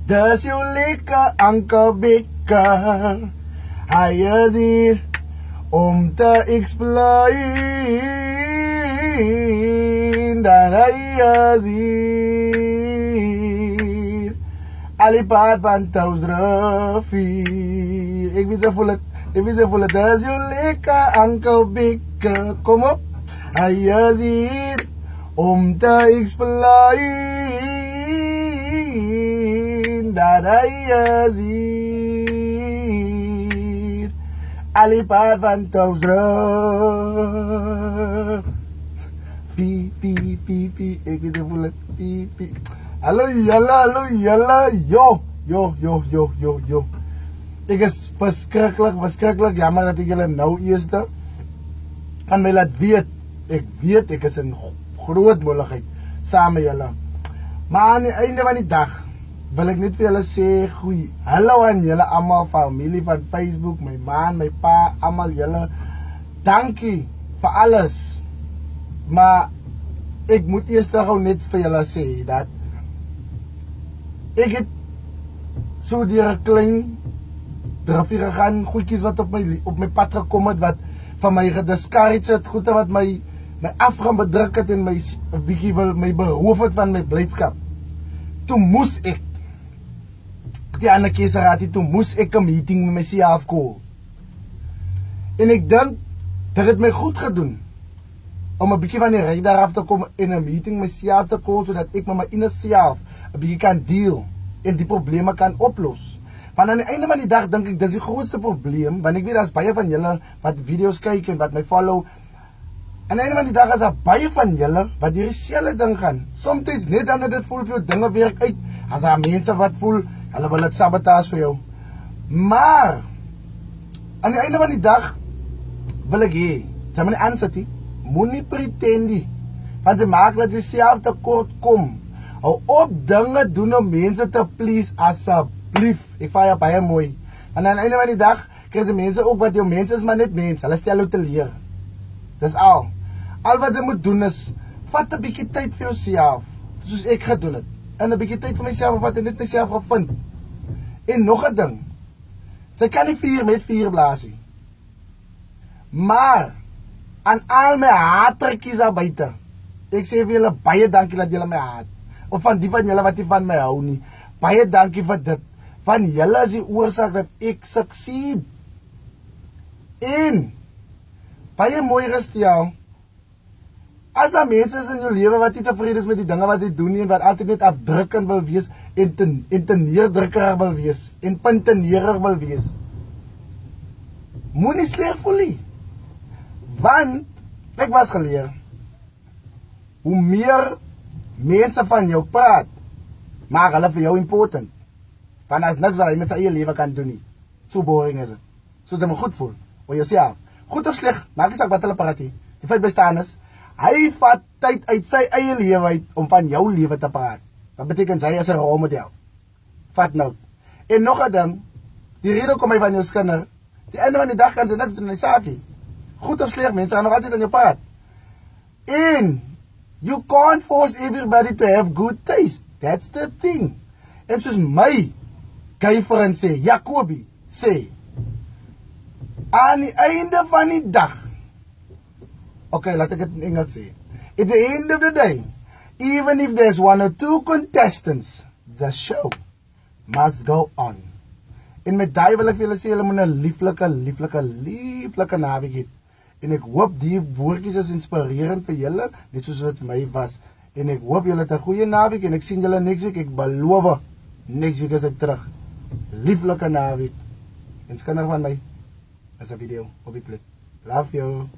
Dis jou lekker ankerbeker. Hy is hier om te explain dat hy is hier. Alipad van Touwsrivier. Ik weet voel het, dis jou lekker ankerbeker. Kom op, hy is hier om te explain dat hy is hier. Alipad van Touwsrivier. Pie, ik weet voel het, pie. Hallo jalla, yo. Ik is verschrikkelijk jammer dat ik jullie nou eerst van mij laat weet. Ik weet, ik is een groot moeilijkheid samen met jullie. Maar aan het einde van die dag wil ik niet voor jullie zeggen goeie. Hallo aan jullie allemaal, familie van Facebook, mijn man, mijn pa, allemaal jullie. Dankie voor alles. Maar ik moet eerst gewoon net voor jullie zeggen dat ik het zo die klein drapje gegaan, goedjes wat op mijn pad gekomen wat van mij gediscouraged het, goed wat mij af gaan bedrukken en mij een beetje wil mij beroven van mijn blijdschap. Toen moest ik, die andere keeseraad, toen moest ik een meeting met mezelf komen. En ik denk dat het mij goed gaat doen om een beetje van die radar af te komen in een meeting met mezelf te komen, zodat ik met mijn inner zelf een beetje kan deal en die problemen kan oplossen. Want aan het einde van die dag denk ik dat is het grootste probleem, want ik weet dat baie van jullie wat video's kijken en wat mij follow. Aan het einde van die dag is er baie van jullie wat die reële ding gaan. Soms net dan dat het voel veel dingen werk uit. Als er mensen wat voel, hulle wil het sabotage voor jou. Maar aan het einde van die dag wil ik je, ze moet niet aanzetten, moet niet pretendie. Want ze maken dat ze zelf tekort komt. Hou op dingen doen om mensen te please, alsjeblieft. Ik vind je baie mooi. En aan het einde van die dag krijgen mensen ook wat jouw mensen is, maar niet mensen. Hulle stel jou te leren. Dat is al. Al wat ze moet doen is, vat een beetje tijd voor jezelf. Zoals ik ga doen het. En een beetje tijd voor mezelf, wat ik net mezelf gevonden. En nog een ding. Ze kan niet 4 met 4 blazen. Maar, aan al mijn haatrekjes daar buiten. Ik zeg voor jullie baie dankie dat jullie mij haat. Of van die van jullie wat die van mij houden niet. Baie dankie voor dit. Van jullie is die oorzaak dat ik succeed. En, baie mooi rust jou. As er mensen is in je leven wat niet tevreden is met die dingen wat ze doen en wat altijd net afdrukkend wil wees en te neerdrukker wil wees en puntenerer wil wees. Moet niet slecht voelen. Want, ik was geleerd, hoe meer mensen van jou praat, maar hulle voor jou important. Want dat is niks wat hij met zijn eigen leven kan doen niet. Zo boring is het. Zo ze me goed voelt. Voor jezelf. Goed of slecht, maak eens uit wat hulle praat. Die feit bestaan is, hij vat tijd uit zijn eigen leven uit om van jouw leven te praten. Dat betekent zij is een rolmodel. Vat nou. En nog een ding, die reden komt hij van je scanner. Die einde van de dag kan ze niks doen in de zaakje. Goed of slecht, mensen gaan nog altijd aan je praat. En you can't force everybody to have good taste. That's the thing. En zoals mij, Keifer sê, Jacobi sê, aan die einde van die dag, okay, laat ik het in Engels zeggen. At the end of the day, even if there's 1 or 2 contestants, the show must go on. En met die wil ek vir julle sê, julle moet 'n lieflike naweek hê. En ek hoop die woordjies is inspirerend vir julle, net soos wat vir my was. En ek hoop julle het 'n goeie naweek en ek sien julle next week. Ek beloof, next week is ek terug. Lieflike naweek. En skinder van my is 'n video op die plek. Love you.